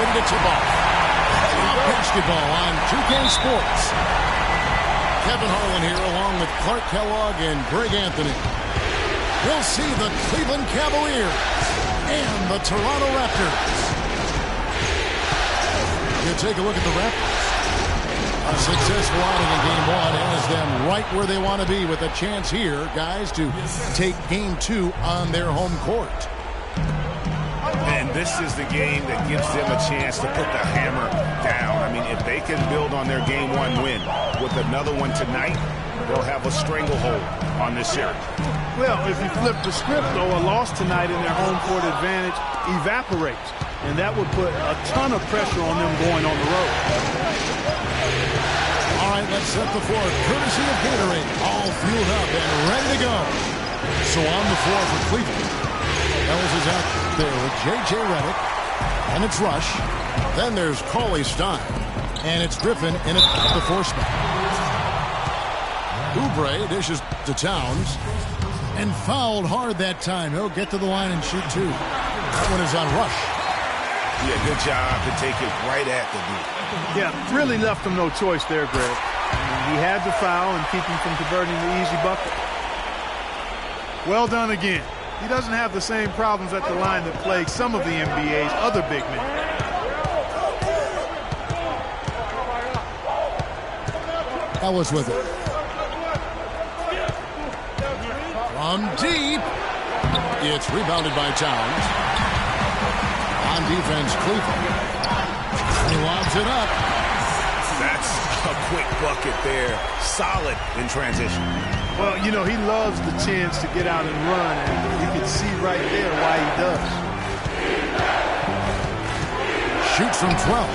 ready to tip off. Basketball on 2K Sports. Kevin Harlan here along with Clark Kellogg and Greg Anthony. We'll see the Cleveland Cavaliers and the Toronto Raptors. You take a look at the Raptors. A successful outing in Game 1 has them right where they want to be with a chance here, guys, to take Game 2 on their home court. And this is the game that gives them a chance to put the hammer down. I mean, if they can build on their Game 1 win with another one tonight, they'll have a stranglehold on this series. Well, if you flip the script, though, a loss tonight in their home court advantage evaporates. And that would put a ton of pressure on them going on the road. All right, let's set the floor. Courtesy of Gatorade. All fueled up and ready to go. So on the floor for Cleveland. Ellis is out there with J.J. Redick. And it's Rush. Then there's Cauley Stein. And it's Griffin in at the 4 spot. Oubre dishes to Towns. And fouled hard that time. He'll get to the line and shoot 2. That one is on Rush. Yeah, good job to take it right at the dude. Yeah, really left him no choice there, Greg. He had to foul and keep him from converting the easy bucket. Well done again. He doesn't have the same problems at the line that plague some of the NBA's other big men. Ellis with it. From deep. It's rebounded by Towns. On defense, Cleveland. He lobs it up. That's a quick bucket there. Solid in transition. Well, you know, he loves the chance to get out and run, and you can see right there why he does. Shoots from 12.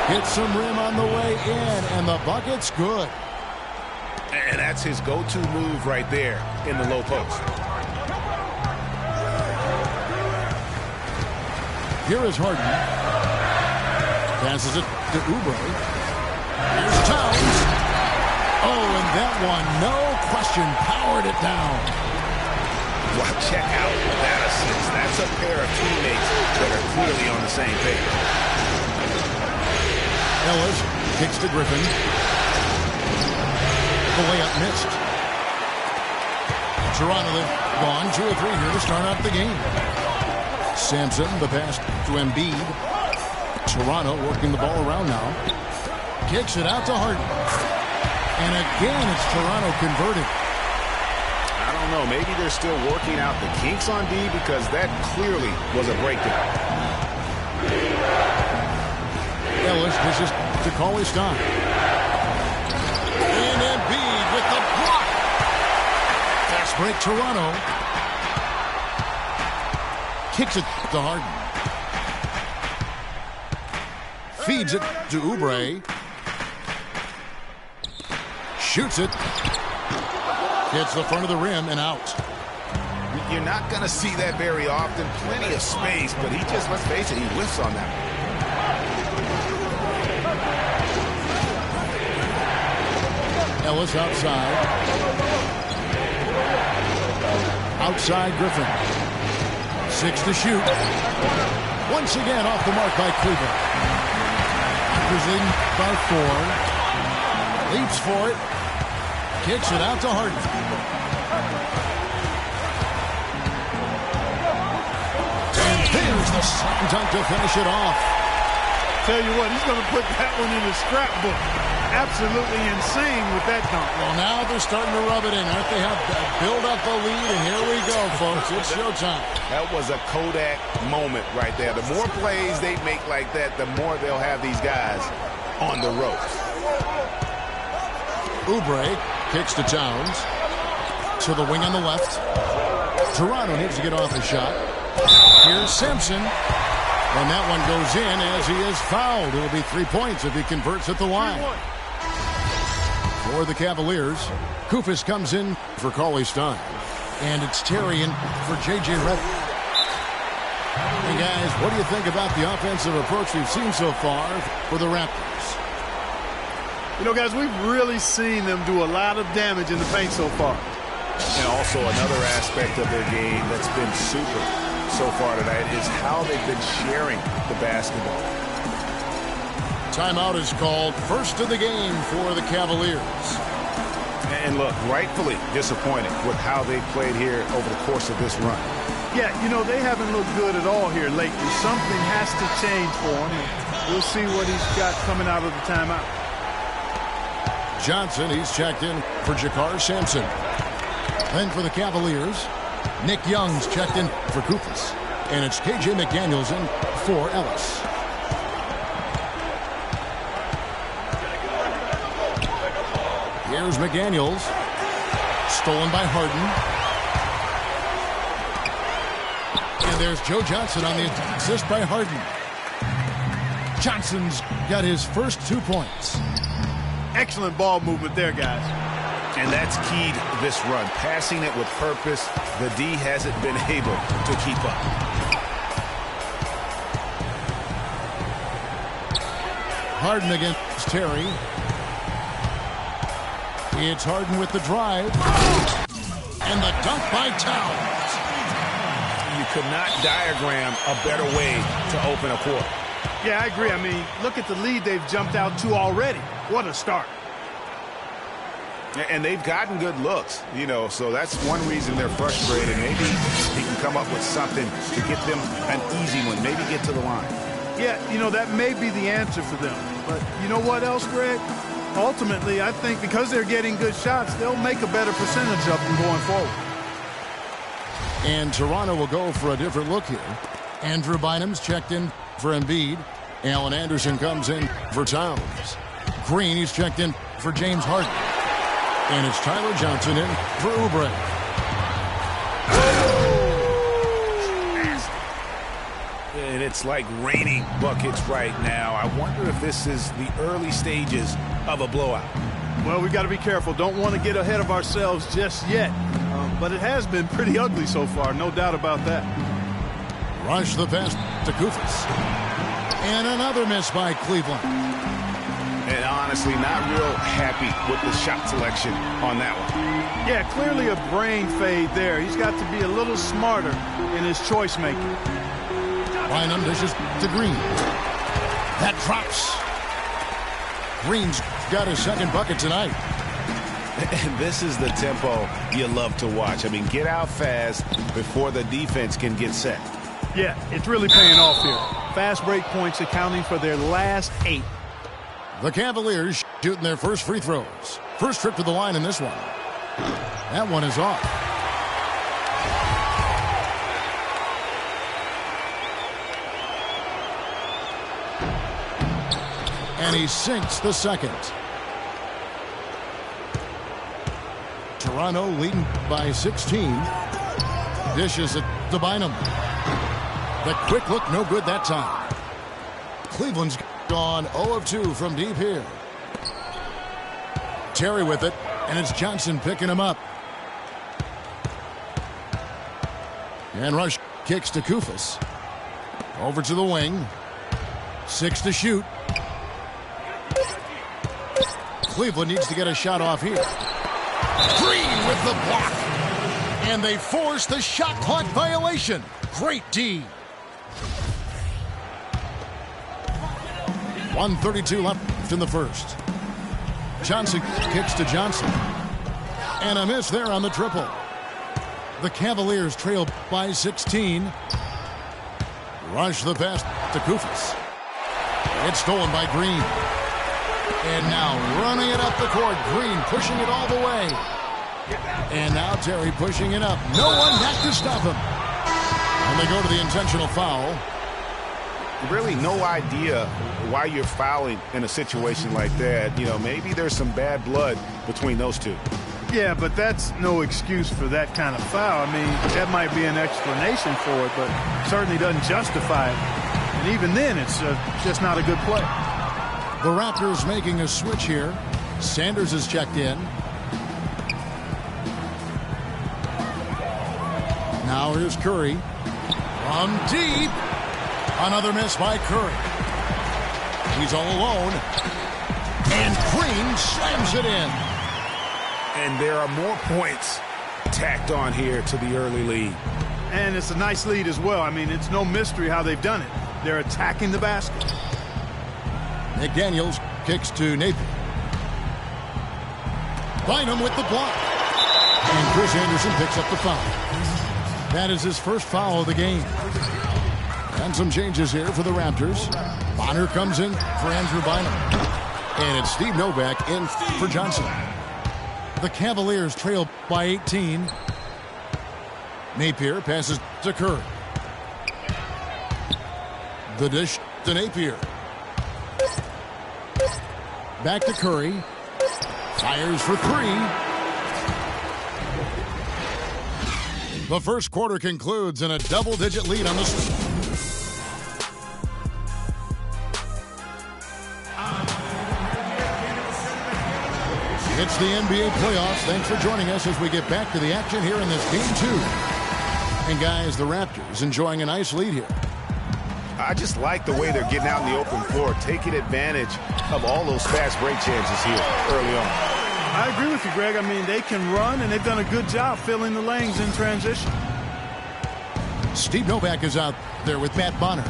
Hits some rim on the way in, and the bucket's good. And that's his go-to move right there in the low post. Here is Harden. Passes it to Oubre. Here's Towns. Oh, and that one, no question, powered it down. Well, check out that assist. That's a pair of teammates that are clearly on the same page. Ellis kicks to Griffin. The layup missed. Toronto, they've gone 2 or 3 here to start out the game. Sampson, the pass to Embiid. Toronto working the ball around now. Kicks it out to Harden. And again, it's Toronto converted. I don't know. Maybe they're still working out the kinks on D because that clearly was a breakdown. Ellis dishes to Cauley Stein. And Embiid with the block. Fast break Toronto. Kicks it to Harden. Feeds it to Oubre. Shoots it. Hits the front of the rim and out. You're not going to see that very often. Plenty of space, but he just, let's face it, he whiffs on that. Ellis outside. Outside Griffin. 6 to shoot. Once again off the mark by Cleveland. Raptors leading by 4. Leaps for it. Kicks it out to Harden. And there's the slam dunk to finish it off. Tell you what, he's going to put that one in his scrapbook. Absolutely insane with that dunk. Well, now they're starting to rub it in. Aren't they? Have build up the lead, and here we go, folks. It's showtime. That was a Kodak moment right there. The more plays they make like that, the more they'll have these guys on the ropes. Oubre kicks to Towns. To the wing on the left. Toronto needs to get off a shot. Here's Simpson. And that one goes in as he is fouled. It'll be 3 points if he converts at the line. For the Cavaliers, Koufos comes in for Cauley Stein. And it's Terry in for J.J. Redick. Hey, guys, what do you think about the offensive approach we've seen so far for the Raptors? You know, guys, we've really seen them do a lot of damage in the paint so far. And also another aspect of their game that's been super so far tonight is how they've been sharing the basketball. Timeout is called. First of the game for the Cavaliers. And look, rightfully disappointed with how they played here over the course of this run. Yeah, you know, they haven't looked good at all here lately. Something has to change for him. We'll see what he's got coming out of the timeout. Johnson, he's checked in for Jakar Sampson. Then for the Cavaliers, Nick Young's checked in for Koufos. And it's KJ McDaniels in for Ellis. Here's McDaniels. Stolen by Harden. And there's Joe Johnson on the assist by Harden. Johnson's got his first 2 points. Excellent ball movement there, guys. And that's key to this run. Passing it with purpose. The D hasn't been able to keep up. Harden against Terry. It's Harden with the drive. And the dunk by Towns. You could not diagram a better way to open a quarter. Yeah, I agree. I mean, look at the lead they've jumped out to already. What a start. And they've gotten good looks, you know, so that's one reason they're frustrated. Maybe he can come up with something to get them an easy one, maybe get to the line. Yeah, you know, that may be the answer for them. But you know what else, Greg? Ultimately, I think because they're getting good shots, they'll make a better percentage of them going forward. And Toronto will go for a different look here. Andrew Bynum's checked in for Embiid. Allen Anderson comes in for Towns. Green, he's checked in for James Harden. And it's Tyler Johnson in for Oubre. And it's like raining buckets right now. I wonder if this is the early stages of a blowout. Well, we've got to be careful. Don't want to get ahead of ourselves just yet. But it has been pretty ugly so far, no doubt about that. Rush the pass to Koufos. And another miss by Cleveland. And honestly, not real happy with the shot selection on that one. Yeah, clearly a brain fade there. He's got to be a little smarter in his choice making. Bynum dishes to Green. That drops. Green's got his second bucket tonight. And this is the tempo you love to watch. I mean, get out fast before the defense can get set. Yeah, it's really paying off here. Fast break points accounting for their last 8. The Cavaliers shooting their first free throws. First trip to the line in this one. That one is off. And he sinks the second. Toronto leading by 16. Dishes it to Bynum. The quick look, no good that time. Cleveland's gone 0 of 2 from deep here. Terry with it, and it's Johnson picking him up. And Rush kicks to Koufos. Over to the wing. 6 to shoot. Cleveland needs to get a shot off here. Green with the block. And they force the shot clock violation. Great D. 1:32 left in the first. Johnson kicks to Johnson. And a miss there on the triple. The Cavaliers trail by 16. Rush the pass to Koufos. It's stolen by Green. And now running it up the court. Green pushing it all the way. And now Terry pushing it up. No one back to stop him. And they go to the intentional foul. Really no idea why you're fouling in a situation like that. You know, maybe there's some bad blood between those two. Yeah, but that's no excuse for that kind of foul. I mean, that might be an explanation for it, but certainly doesn't justify it. And even then, it's just not a good play. The Raptors making a switch here. Sanders is checked in. Now here's Curry. From deep. Another miss by Curry. He's all alone. And Green slams it in. And there are more points tacked on here to the early lead. And it's a nice lead as well. I mean, it's no mystery how they've done it. They're attacking the basket. McDaniels kicks to Napier. Bynum with the block. And Chris Anderson picks up the foul. That is his first foul of the game. And some changes here for the Raptors. Bonner comes in for Andrew Bynum. And it's Steve Novak in for Johnson. The Cavaliers trail by 18. Napier passes to Curry. The dish to Napier. Back to Curry. Fires for three. The first quarter concludes in a double-digit lead on the... It's the NBA playoffs. Thanks for joining us as we get back to the action here in this game 2. And guys, the Raptors enjoying a nice lead here. I just like the way they're getting out in the open floor, taking advantage of all those fast break chances here early on. I agree with you, Greg. I mean, they can run, and they've done a good job filling the lanes in transition. Steve Novak is out there with Matt Bonner.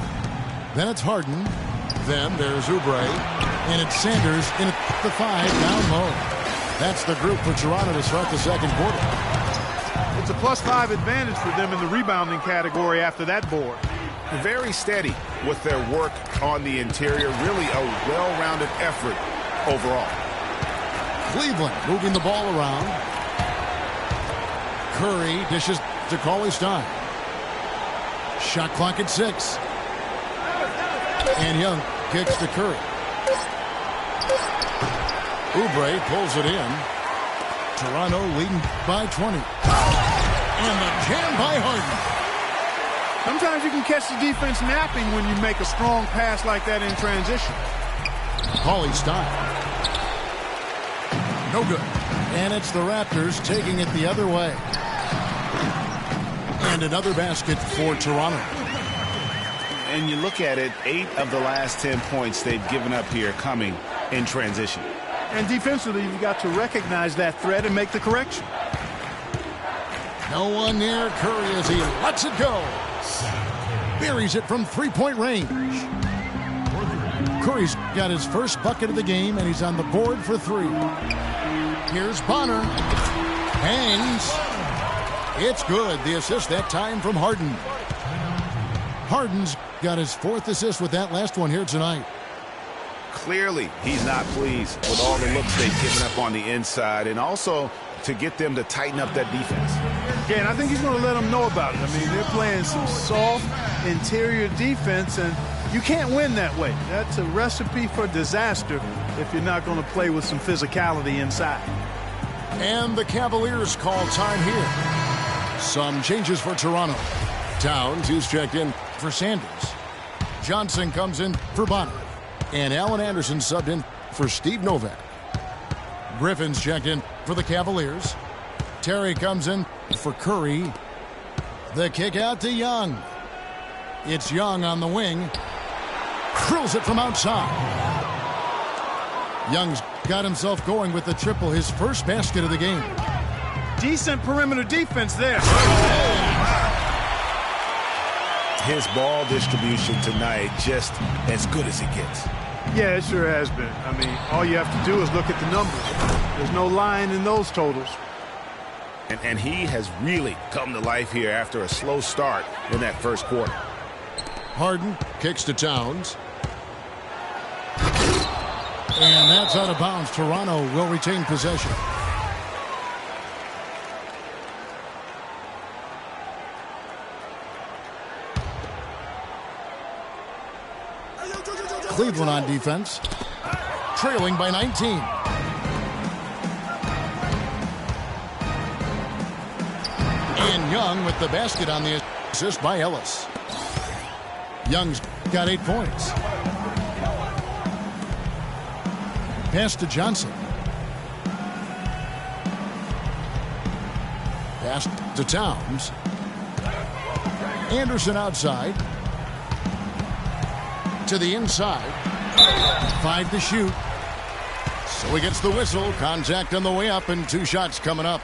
Then it's Harden. Then there's Oubre. And it's Sanders in at the 5 down low. That's the group for Toronto to start the second quarter. It's a +5 advantage for them in the rebounding category after that board. Very steady with their work on the interior. Really a well-rounded effort overall. Cleveland moving the ball around. Curry dishes to Cauley-Stein. Shot clock at 6. And Young kicks to Curry. Oubre pulls it in. Toronto leading by 20. And the jam by Harden. Sometimes you can catch the defense napping when you make a strong pass like that in transition. Cauley-Stein. No good. And it's the Raptors taking it the other way. And another basket for Toronto. And you look at it, 8 of the last 10 points they've given up here coming in transition. And defensively, you've got to recognize that threat and make the correction. No one near Curry as he lets it go. Buries it from three-point range. Curry's got his first bucket of the game, and he's on the board for 3. Here's Bonner. Hangs. It's good. The assist that time from Harden. Harden's got his 4th assist with that last one here tonight. Clearly, he's not pleased with all the looks they've given up on the inside, and also to get them to tighten up that defense. Yeah, and I think he's going to let them know about it. I mean, they're playing some soft interior defense, and you can't win that way. That's a recipe for disaster if you're not going to play with some physicality inside. And the Cavaliers call time here. Some changes for Toronto. Towns, he's checked in for Sanders. Johnson comes in for Bonner. And Allen Anderson subbed in for Steve Novak. Griffin's checked in for the Cavaliers. Terry comes in for Curry. The kick out to Young. It's Young on the wing. Drills it from outside. Young's got himself going with the triple, his first basket of the game. Decent perimeter defense there. His ball distribution tonight just as good as it gets. Yeah, it sure has been. I mean, all you have to do is look at the numbers. There's no lying in those totals. And he has really come to life here after a slow start in that first quarter. Harden kicks to Towns. And that's out of bounds. Toronto will retain possession. Cleveland on defense, trailing by 19. And Young with the basket on the assist by Ellis. Young's got 8 points. Pass to Johnson. Pass to Towns. Anderson outside. To the inside. 5 to shoot. So he gets the whistle. Contact on the way up and 2 shots coming up.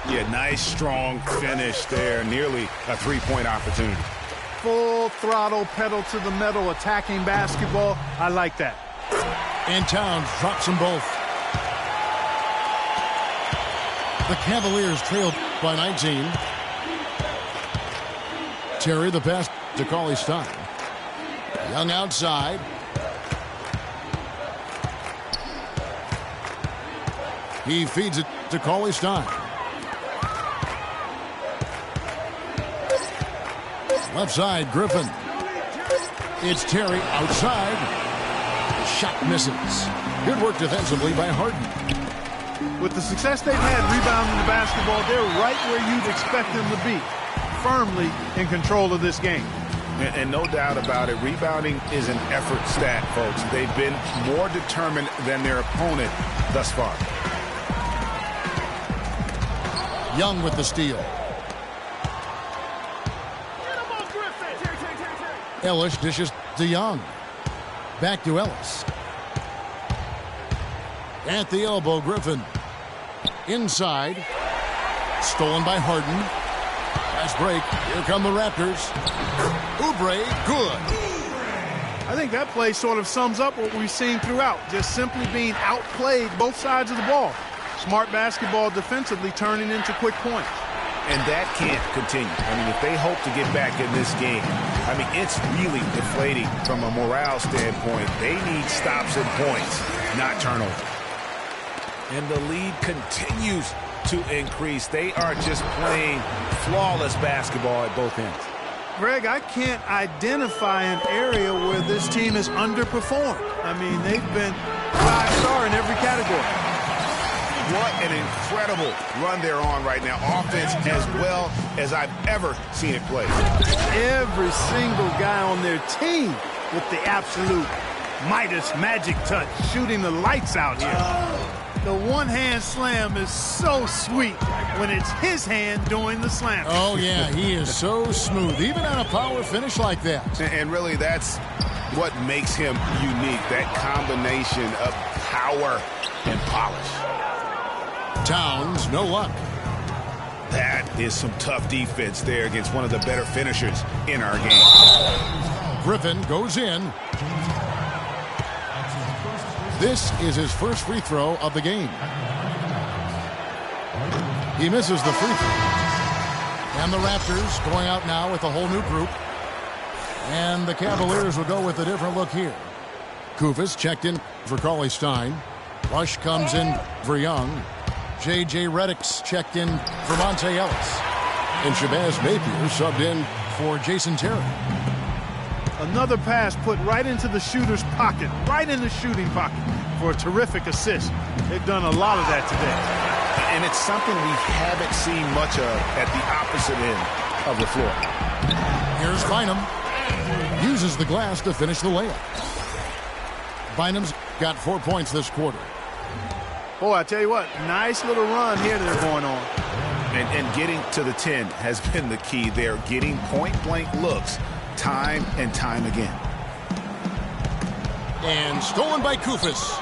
Yeah, nice, strong finish there. Nearly a three-point opportunity. Full throttle, pedal to the metal, attacking basketball. I like that. And Towns drops them both. The Cavaliers trailed by 19. Terry the pass to Cauley-Stein. Young outside. He feeds it to Cauley-Stein. Left side, Griffin. It's Terry outside. Shot misses. Good work defensively by Harden. With the success they've had rebounding the basketball, they're right where you'd expect them to be. Firmly in control of this game. And no doubt about it, rebounding is an effort stat, folks. They've been more determined than their opponent thus far. Young with the steal. Ellis dishes to Young. Back to Ellis. At the elbow, Griffin. Inside. Stolen by Harden. Fast break. Here come the Raptors. Oubre, good. I think that play sort of sums up what we've seen throughout. Just simply being outplayed both sides of the ball. Smart basketball defensively turning into quick points. And that can't continue. I mean, if they hope to get back in this game, I mean, it's really deflating from a morale standpoint. They need stops and points, not turnovers. And the lead continues to increase. They are just playing flawless basketball at both ends. Greg, I can't identify an area where this team has underperformed. I mean, they've been 5-star in every category. What an incredible run they're on right now. Offense as well as I've ever seen it play. Every single guy on their team with the absolute Midas magic touch, shooting the lights out here. The one-hand slam is so sweet when it's his hand doing the slam. Oh, yeah, he is so smooth, even on a power finish like that. And really, that's what makes him unique, that combination of power and polish. Towns, no luck. That is some tough defense there against one of the better finishers in our game. Griffin goes in. This is his first free throw of the game. He misses the free throw. And the Raptors going out now with a whole new group. And the Cavaliers will go with a different look here. Kufis checked in for Cauley-Stein. Rush comes in for Young. J.J. Redick's checked in for Monte Ellis. And Shabazz Napier subbed in for Jason Terry. Another pass put right into the shooter's pocket, right in the shooting pocket for a terrific assist. They've done a lot of that today. And it's something we haven't seen much of at the opposite end of the floor. Here's Bynum. Uses the glass to finish the layup. Bynum's got 4 points this quarter. Boy, I tell you what, nice little run here they're going on. And getting to the 10 has been the key. They're getting point-blank looks time and time again. And stolen by Kufis.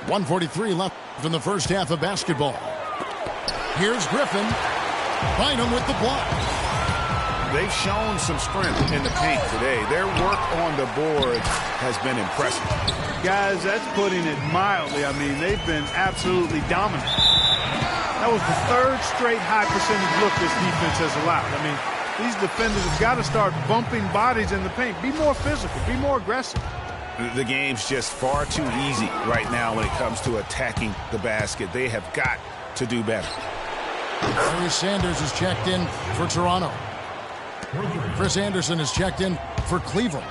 .143 left in the first half of basketball. Here's Griffin. Bynum with the block. They've shown some strength in the paint today. Their work on the board has been impressive. Guys, that's putting it mildly. I mean, they've been absolutely dominant. That was the third straight high percentage look this defense has allowed. I mean, these defenders have got to start bumping bodies in the paint. Be more physical. Be more aggressive. The game's just far too easy right now when it comes to attacking the basket. They have got to do better. Larry Sanders is checked in for Toronto. Chris Anderson is checked in for Cleveland.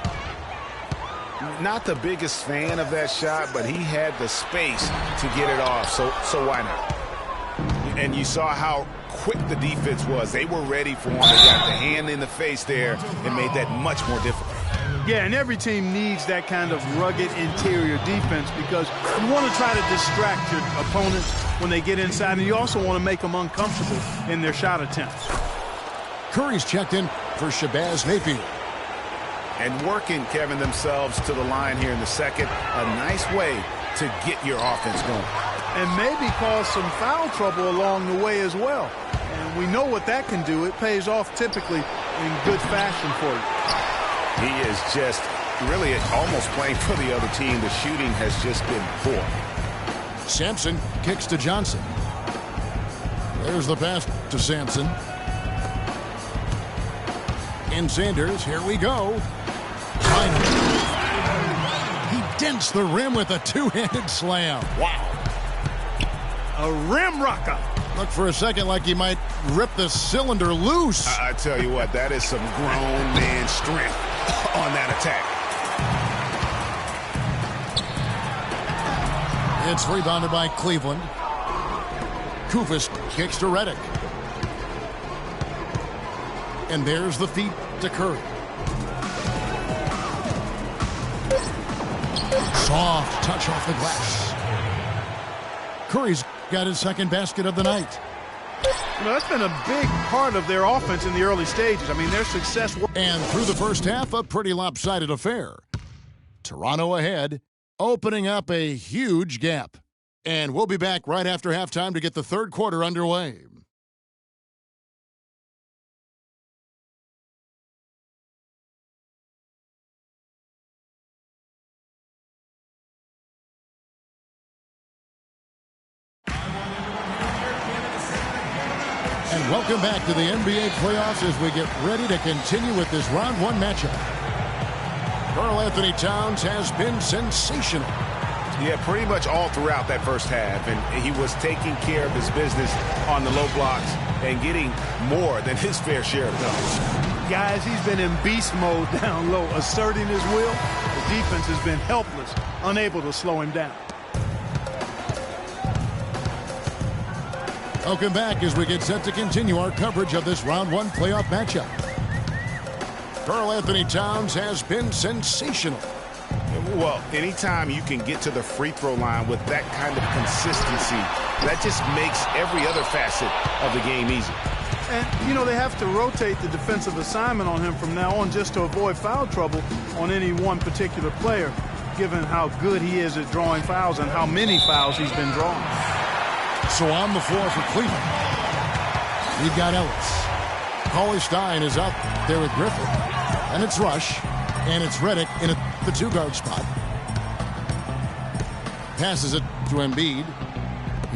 Not the biggest fan of that shot, but he had the space to get it off, so why not? And you saw how quick the defense was. They were ready for him. They got the hand in the face there and made that much more difficult. Yeah, and every team needs that kind of rugged interior defense because you want to try to distract your opponents when they get inside, and you also want to make them uncomfortable in their shot attempts. Curry's checked in for Shabazz Napier. And working, Kevin, themselves to the line here in the second. A nice way to get your offense going. And maybe cause some foul trouble along the way as well. And we know what that can do. It pays off typically in good fashion for you. He is just really almost playing for the other team. The shooting has just been poor. Sampson kicks to Johnson. There's the pass to Sampson. And Sanders, here we go. Finally. He dents the rim with a two-handed slam. Wow. A rim rocker. Looked for a second like he might rip the cylinder loose. I tell you what, that is some grown man strength on that attack. It's rebounded by Cleveland. Kufis kicks to Redick. And there's the feed to Curry. Soft touch off the glass. Curry's got his second basket of the night. You know, that's been a big part of their offense in the early stages. I mean, their success. And through the first half, a pretty lopsided affair. Toronto ahead, opening up a huge gap. And we'll be back right after halftime to get the third quarter underway. And welcome back to the NBA playoffs as we get ready to continue with this round one matchup. Karl Anthony Towns has been sensational. Yeah, pretty much all throughout that first half, and he was taking care of his business on the low blocks and getting more than his fair share of dunks. Guys, he's been in beast mode down low, asserting his will. The defense has been helpless, unable to slow him down. Welcome back as we get set to continue our coverage of this round one playoff matchup. Karl Anthony Towns has been sensational. Well, anytime you can get to the free throw line with that kind of consistency, that just makes every other facet of the game easy. And, you know, they have to rotate the defensive assignment on him from now on just to avoid foul trouble on any one particular player, given how good he is at drawing fouls and how many fouls he's been drawing. So on the floor for Cleveland, we've got Ellis. Cauley Stein is out there with Griffin. And it's Rush. And it's Redick in the two-guard spot. Passes it to Embiid.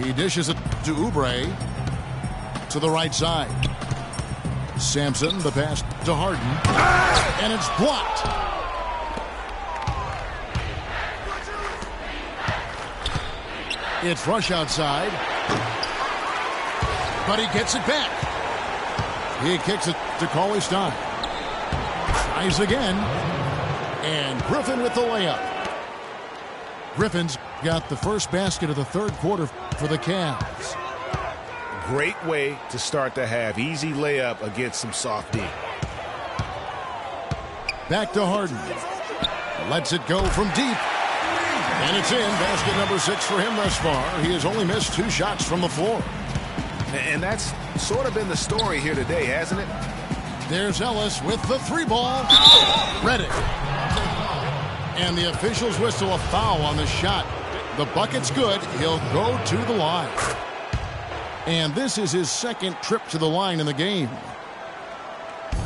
He dishes it to Oubre. To the right side. Sampson, the pass to Harden. And it's blocked. It's Rush outside. But he gets it back. He kicks it to Cauley Stein. Tries again. And Griffin with the layup. Griffin's got the first basket of the third quarter for the Cavs. Great way to start the half. Easy layup against some soft D. Back to Harden. Lets it go from deep. And it's in. Basket number 6 for him thus far. He has only missed 2 shots from the floor. And that's sort of been the story here today, hasn't it? There's Ellis with the 3-ball. Redick. And the officials whistle a foul on the shot. The bucket's good. He'll go to the line. And this is his second trip to the line in the game.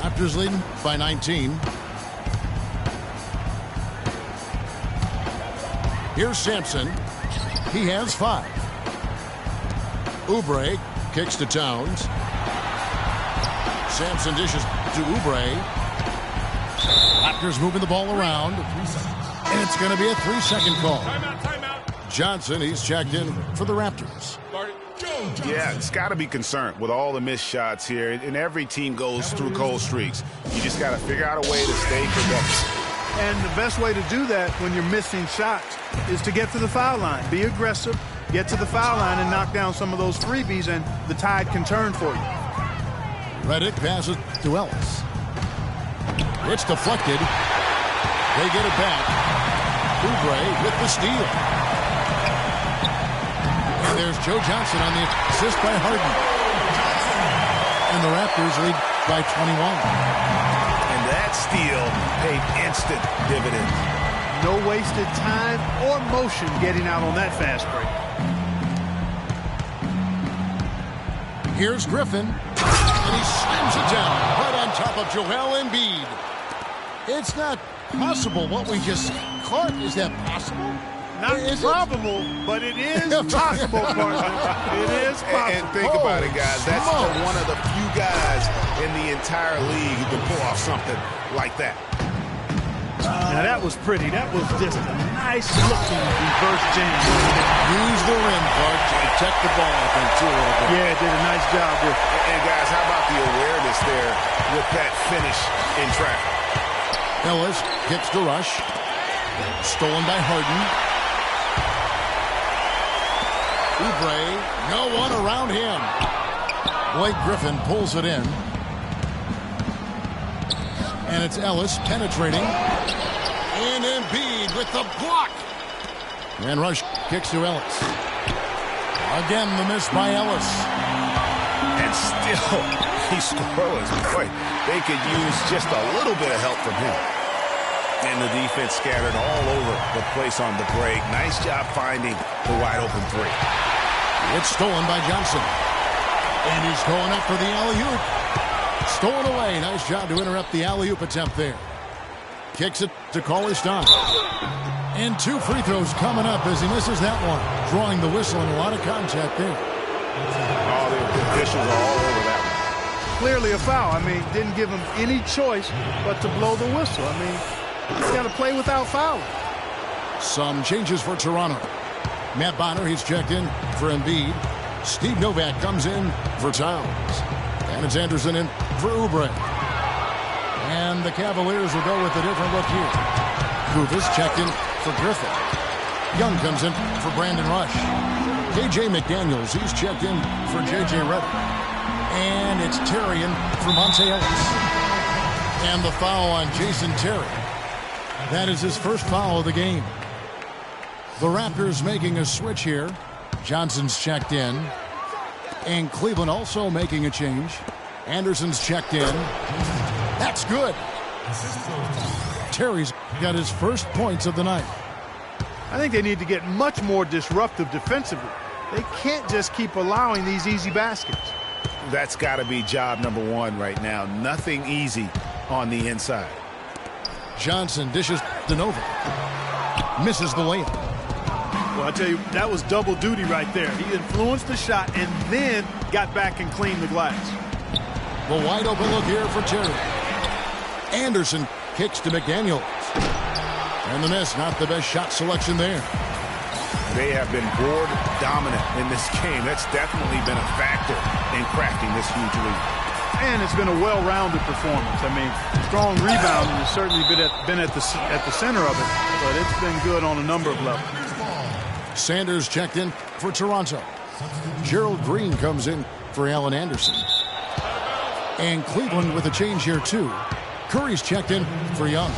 Raptors leading by 19. Here's Sampson. He has 5. Oubre kicks to Towns. Sampson dishes to Oubre. Raptors moving the ball around. And it's going to be a 3-second call. Timeout. Johnson, he's checked in for the Raptors. Yeah, it's got to be concerned with all the missed shots here. And every team goes through cold streaks. You just got to figure out a way to stay productive. And the best way to do that when you're missing shots is to get to the foul line. Be aggressive, get to the foul line, and knock down some of those freebies, and the tide can turn for you. Redick passes to Ellis. It's deflected. They get it back. Oubre with the steal. And there's Joe Johnson on the assist by Harden. And the Raptors lead by 21. And that steal paid instant dividends. No wasted time or motion getting out on that fast break. Here's Griffin, and he slams it down right on top of Joel Embiid. It's not possible what we just caught. Is that possible? Not probable, but it is possible, partner. It is possible. And think about it, guys. That's one of the few guys in the entire league who can pull off something like that. Now, that was pretty. That was just a nice-looking reverse jam. Use the rim, Clark, to protect the ball, I think, too, a little bit. Yeah, did a nice job with it. And, guys, how about the awareness there with that finish in traffic? Ellis kicks the rush. Stolen by Harden. Oubre, no one around him. Blake Griffin pulls it in. And it's Ellis penetrating. And Embiid with the block. And Rush kicks to Ellis. Again, the miss by Ellis. And still, he's scoreless. Boy, they could use just a little bit of help from him. And the defense scattered all over the place on the break. Nice job finding the wide open three. It's stolen by Johnson. And he's going up for the alley-oop. Stolen away. Nice job to interrupt the alley-oop attempt there. Kicks it to Cauley-Stein. And 2 free throws coming up as he misses that one. Drawing the whistle and a lot of contact there. Oh, the officials are all over that one. Clearly a foul. I mean, didn't give him any choice but to blow the whistle. I mean, he's got to play without fouling. Some changes for Toronto. Matt Bonner, he's checked in for Embiid. Steve Novak comes in for Towns. And it's Anderson in for Oubre. And the Cavaliers will go with a different look here. Kufis checked in for Griffin. Young comes in for Brandon Rush. K.J. McDaniels, he's checked in for J.J. Redick. And it's Terry in for Monte Ellis. And the foul on Jason Terry. That is his first foul of the game. The Raptors making a switch here. Johnson's checked in. And Cleveland also making a change. Anderson's checked in. That's good. Terry's got his first points of the night. I think they need to get much more disruptive defensively. They can't just keep allowing these easy baskets. That's got to be job number one right now. Nothing easy on the inside. Johnson dishes to Nova. Misses the layup. Well, I tell you, that was double duty right there. He influenced the shot and then got back and cleaned the glass. The wide open look here for Terry. Anderson kicks to McDaniels. And the miss, not the best shot selection there. They have been board dominant in this game. That's definitely been a factor in crafting this huge lead. And it's been a well-rounded performance. I mean, strong rebounding has certainly been at the center of it, but it's been good on a number of levels. Sanders checked in for Toronto. Gerald Green comes in for Allen Anderson. And Cleveland with a change here, too. Curry's checked in for Young.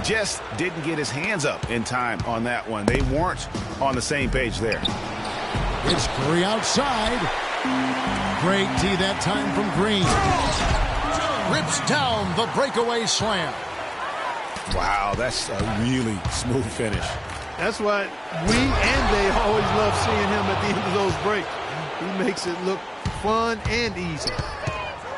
Just didn't get his hands up in time on that one. They weren't on the same page there. It's Curry outside. Great D that time from Green. Rips down the breakaway slam. Wow, that's a really smooth finish. That's why we and they always love seeing him at the end of those breaks. He makes it look fun and easy.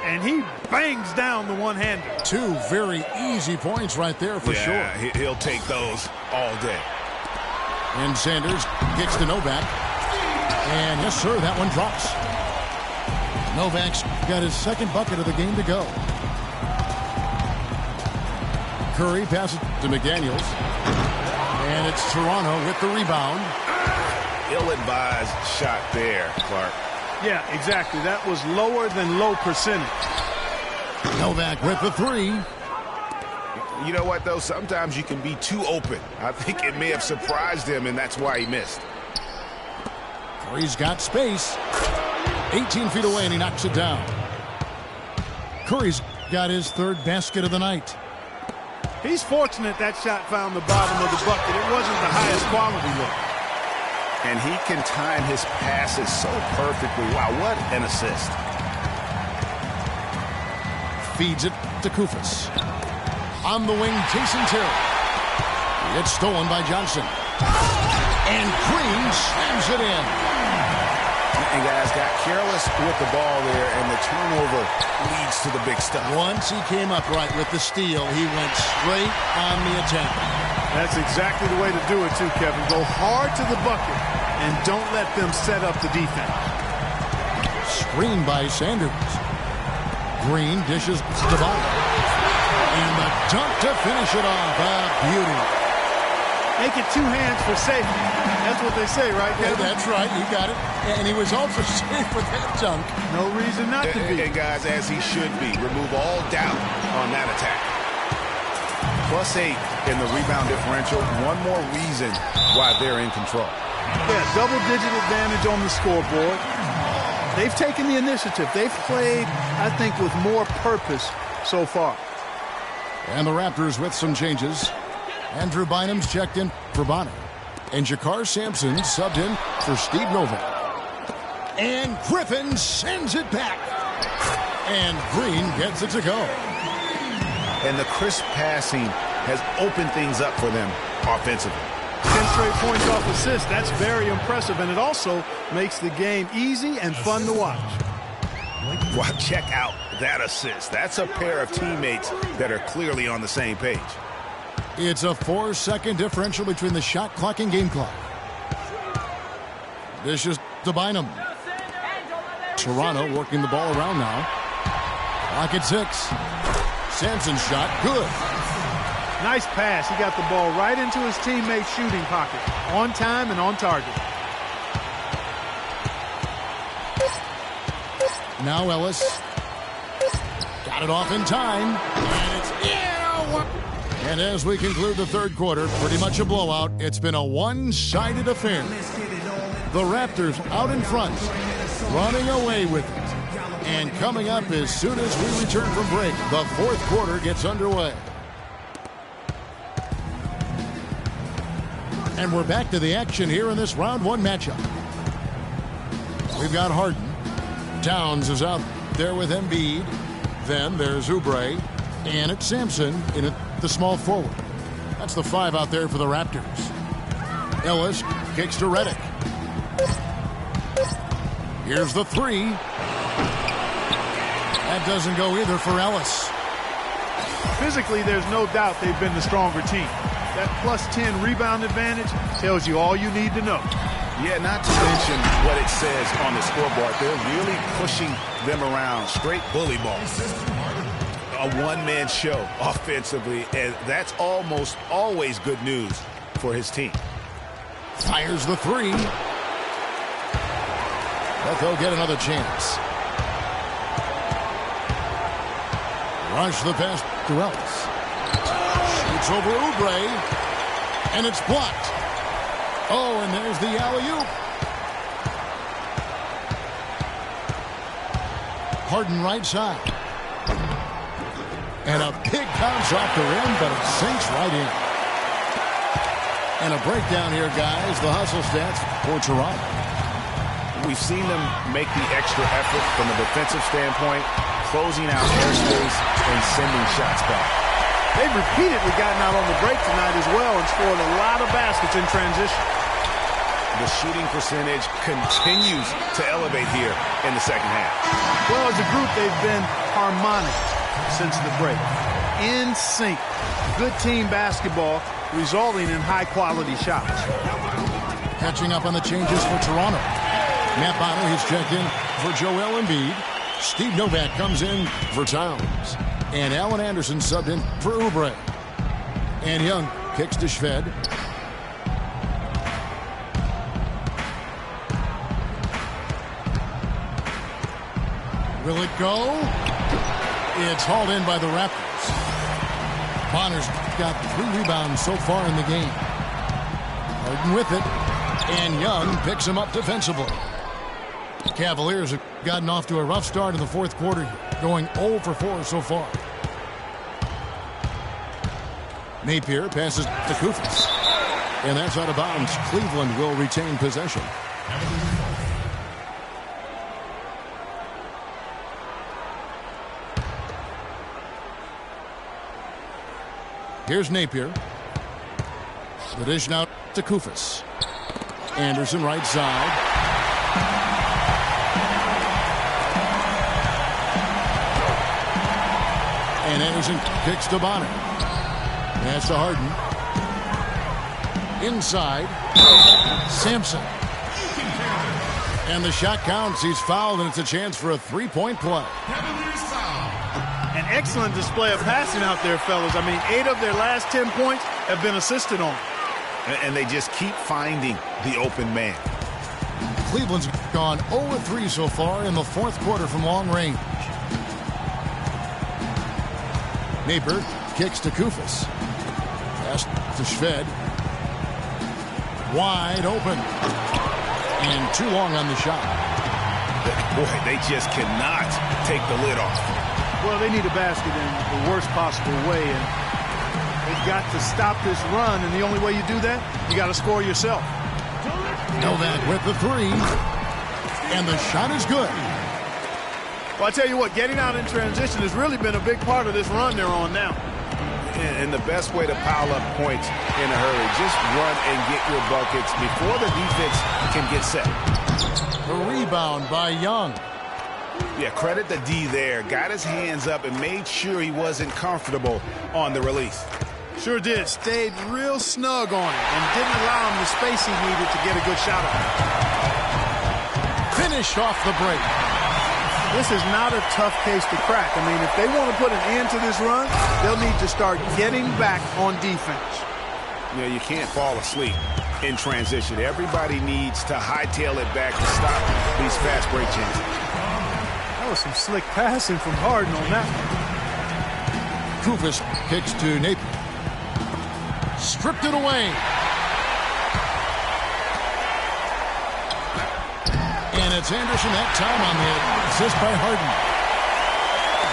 And he bangs down the one-hander. 2 very easy points right there for sure. He'll take those all day. And Sanders kicks to Novak. And yes, sir, that one drops. Novak's got his second bucket of the game to go. Curry passes to McDaniels. And it's Toronto with the rebound. Ill-advised shot there, Clark. Yeah, exactly. That was lower than low percentage. Novak with the 3. You know what, though? Sometimes you can be too open. I think it may have surprised him, and that's why he missed. Curry's got space. 18 feet away, and he knocks it down. Curry's got his 3rd basket of the night. He's fortunate that shot found the bottom of the bucket. It wasn't the highest quality look. And he can time his passes so perfectly. Wow, what an assist. Feeds it to Kufis. On the wing, Jason Terry. It's stolen by Johnson. And Green slams it in. And guys got careless with the ball there, and the turnover leads to the big stuff. Once he came up right with the steal, he went straight on the attack. That's exactly the way to do it, too, Kevin. Go hard to the bucket and don't let them set up the defense. Screen by Sanders. Green dishes to Bond. And the dunk to finish it off. A beauty. Make it two hands for safety. That's what they say, right, Kevin? Yeah, that's right. You got it. And he was also safe with that dunk. No reason not to be. And guys, as he should be. Remove all doubt on that attack. +8 in the rebound differential. One more reason why they're in control. Yeah, double-digit advantage on the scoreboard. They've taken the initiative. They've played, I think, with more purpose so far. And the Raptors with some changes. Andrew Bynum's checked in for Bonner. And Jakar Sampson subbed in for Steve Novak. And Griffin sends it back. And Green gets it to go. And the crisp passing has opened things up for them offensively. 10 straight points off assists. That's very impressive. And it also makes the game easy and fun to watch. Well, check out that assist. That's a pair of teammates that are clearly on the same page. It's a 4-second differential between the shot clock and game clock. Dishes to Bynum. Toronto working the ball around now. Clock at 6. Sampson's shot, good. Nice pass. He got the ball right into his teammate's shooting pocket. On time and on target. Now Ellis. Got it off in time. And it's in. And as we conclude the third quarter, pretty much a blowout. It's been a one-sided affair. The Raptors out in front, running away with it. And coming up as soon as we return from break, the fourth quarter gets underway. And we're back to the action here in this round one matchup. We've got Harden. Towns is out there with Embiid. Then there's Oubre. And it's Sampson in the small forward. That's the 5 out there for the Raptors. Ellis kicks to Redick. Here's the 3. That doesn't go either for Ellis. Physically, there's no doubt they've been the stronger team. That +10 rebound advantage tells you all you need to know. Yeah, not to mention what it says on the scoreboard. They're really pushing them around. Straight bully ball. A one-man show offensively, and that's almost always good news for his team. Fires the 3. But they'll get another chance. Rush the pass to Ellis. Shoots over Oubre, and it's blocked. Oh, and there's the alley-oop. Harden right side. And a big bounce off the rim, but it sinks right in. And a breakdown here, guys. The hustle stats for Toronto. We've seen them make the extra effort from a defensive standpoint, closing out airspace and sending shots back. They've repeatedly gotten out on the break tonight as well and scored a lot of baskets in transition. The shooting percentage continues to elevate here in the second half. Well, as a group, they've been harmonic since the break. In sync. Good team basketball resulting in high-quality shots. Catching up on the changes for Toronto. Matt Bonner, he's checked in for Joel Embiid. Steve Novak comes in for Towns. And Allen Anderson subbed in for Oubre. And Young kicks to Shved. Will it go? It's hauled in by the Raptors. Bonner's got 3 rebounds so far in the game. Harden with it. And Young picks him up defensively. The Cavaliers have gotten off to a rough start in the fourth quarter, going 0 for 4 so far. Napier passes to Koufos. And that's out of bounds. Cleveland will retain possession. Here's Napier. The dish now to Kufis. Anderson right side. And Anderson kicks to Bonner. That's to Harden. Inside. Sampson. And the shot counts. He's fouled, and it's a chance for a three-point play. An excellent display of passing out there, fellas. I mean, 8 of their last 10 points have been assisted on. And they just keep finding the open man. Cleveland's gone 0-3 so far in the fourth quarter from long range. Napier kicks to Kufis. Pass to Shved. Wide open. And too long on the shot. Boy, they just cannot take the lid off. Well, they need a basket in the worst possible way, and they've got to stop this run, and the only way you do that, you got to score yourself. Novak with the three, and the shot is good. Well, I tell you what, getting out in transition has really been a big part of this run they're on now. And the best way to pile up points in a hurry, just run and get your buckets before the defense can get set. A rebound by Young. Yeah, credit the D there. Got his hands up and made sure he wasn't comfortable on the release. Sure did. Stayed real snug on it and didn't allow him the space he needed to get a good shot off. Finished off the break. This is not a tough case to crack. I mean, if they want to put an end to this run, they'll need to start getting back on defense. You know, you can't fall asleep in transition. Everybody needs to hightail it back to stop these fast break chances. That was some slick passing from Harden on that one. Kufis kicks to Napier. Stripped it away. And it's Anderson that time on the assist by Harden.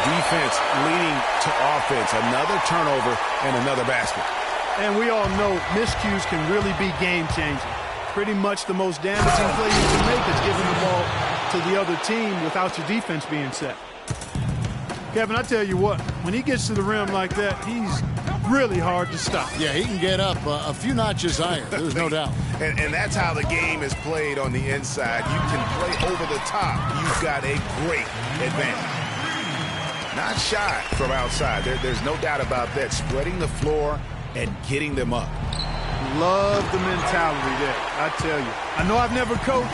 Defense leading to offense. Another turnover and another basket. And we all know miscues can really be game-changing. Pretty much the most damaging play you can make is giving the ball to the other team without your defense being set. Kevin, I tell you what, when he gets to the rim like that, he's really hard to stop. Yeah, he can get up a few notches higher. There's no doubt. And that's how the game is played on the inside. You can play over the top. You've got a great advantage. Not shy from outside. There's no doubt about that. Spreading the floor and getting them up. Love the mentality there, I tell you. I know I've never coached,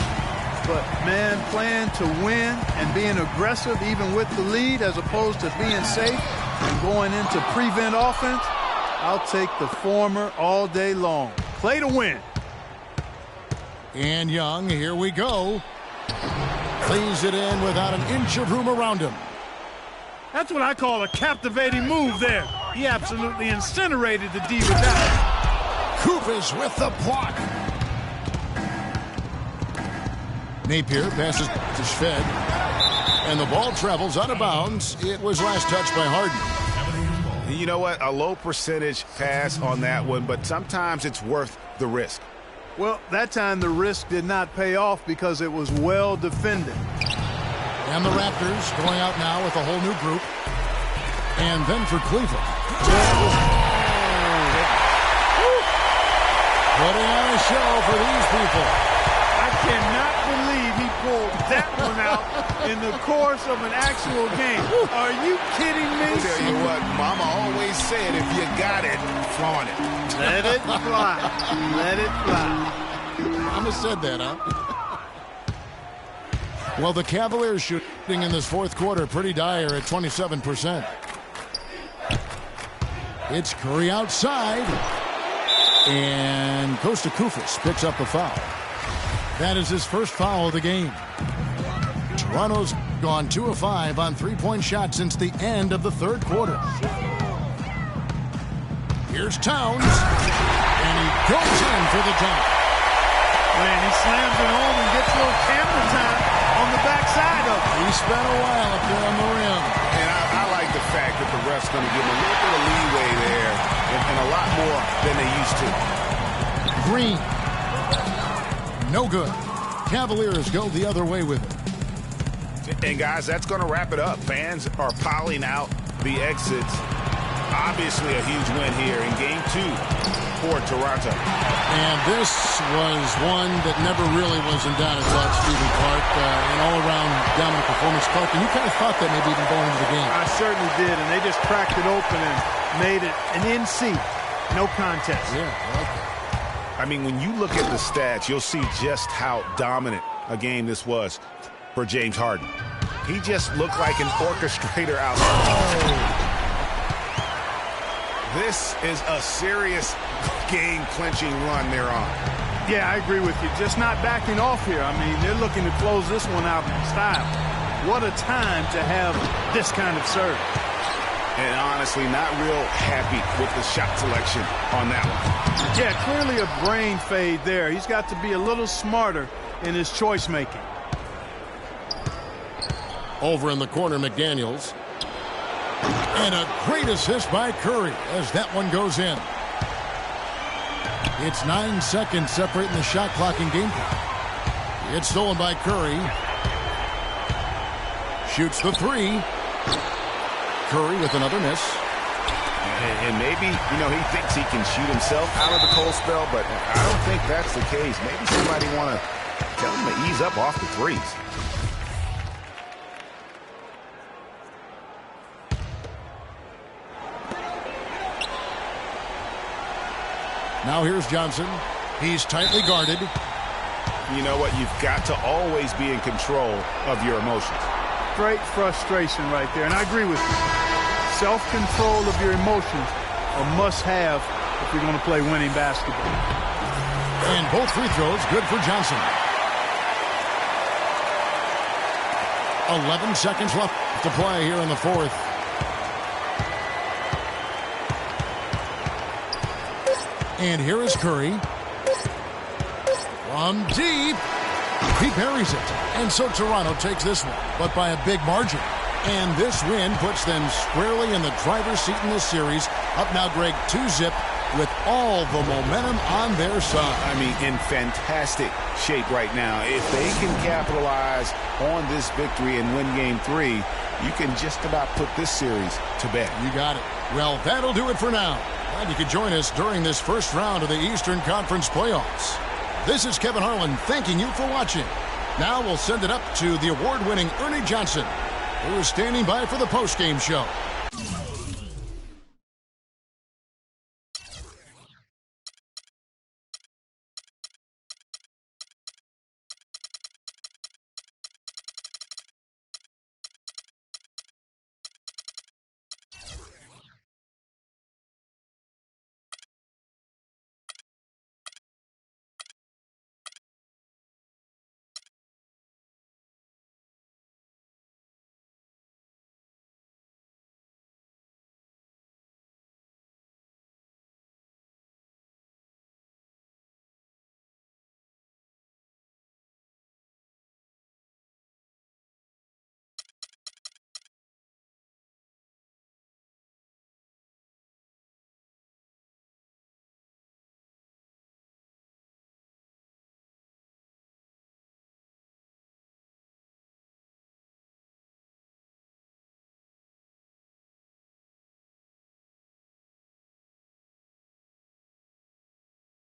but, man, playing to win and being aggressive even with the lead as opposed to being safe and going into prevent offense, I'll take the former all day long. Play to win. And Young, here we go. Plays it in without an inch of room around him. That's what I call a captivating move there. He absolutely incinerated the D with that. Kufis with the block. Napier passes to Shved. And the ball travels out of bounds. It was last touched by Harden. You know what? A low percentage pass on that one, but sometimes it's worth the risk. Well, that time the risk did not pay off because it was well defended. And the Raptors going out now with a whole new group. And then for Cleveland. Putting on a show for these people. I cannot believe he pulled that one out in the course of an actual game. Are you kidding me? I'll tell you what, Mama always said, if you got it, flaunt it. Let it fly. Let it fly. Mama said that, huh? Well, the Cavaliers shooting in this fourth quarter pretty dire at 27%. It's Curry outside. And goes to Kufis, picks up the foul. That is his first foul of the game. Toronto's gone 2 of 5 on three-point shots since the end of the third quarter. Here's Towns, and he goes in for the dunk. Man, he slams it home and gets a little camera time on the backside of it. He spent a while up there on the rim. And I like the fact that the ref's going to give him a little bit of leeway there and a lot more than they used to. Green. No good. Cavaliers go the other way with it. And, guys, that's going to wrap it up. Fans are piling out the exits. Obviously a huge win here in Game 2 for Toronto. And this was one that never really was in doubt, I thought, Stephen Clark. An all-around dominant performance, Clark. And you kind of thought that maybe even going into the game. I certainly did, and they just cracked it open and made it an NC. No contest. Yeah, I like that. I mean, when you look at the stats, you'll see just how dominant a game this was for James Harden. He just looked like an orchestrator out there. This is a serious game-clinching run they're on. Yeah, I agree with you. Just not backing off here. I mean, they're looking to close this one out in style. What a time to have this kind of serve. And honestly, not real happy with the shot selection on that one. Yeah, clearly a brain fade there. He's got to be a little smarter in his choice making. Over in the corner, McDaniels. And a great assist by Curry as that one goes in. It's 9 seconds separating the shot clock and game clock. It's stolen by Curry. Shoots the three. Curry with another miss. And maybe, he thinks he can shoot himself out of the cold spell, but I don't think that's the case. Maybe somebody want to tell him to ease up off the threes. Now here's Johnson. He's tightly guarded. You know what? You've got to always be in control of your emotions. Great frustration right there, and I agree with you. Self-control of your emotions a must-have if you're going to play winning basketball. And both free throws good for Johnson. 11 seconds left to play here in the fourth. And here is Curry. From deep. He buries it. And so Toronto takes this one, but by a big margin. And this win puts them squarely in the driver's seat in this series. Up now, Greg, 2-zip with all the momentum on their side. I mean, in fantastic shape right now. If they can capitalize on this victory and win Game 3, you can just about put this series to bed. You got it. Well, that'll do it for now. Glad you could join us during this first round of the Eastern Conference playoffs. This is Kevin Harlan thanking you for watching. Now we'll send it up to the award-winning Ernie Johnson, who is standing by for the postgame show.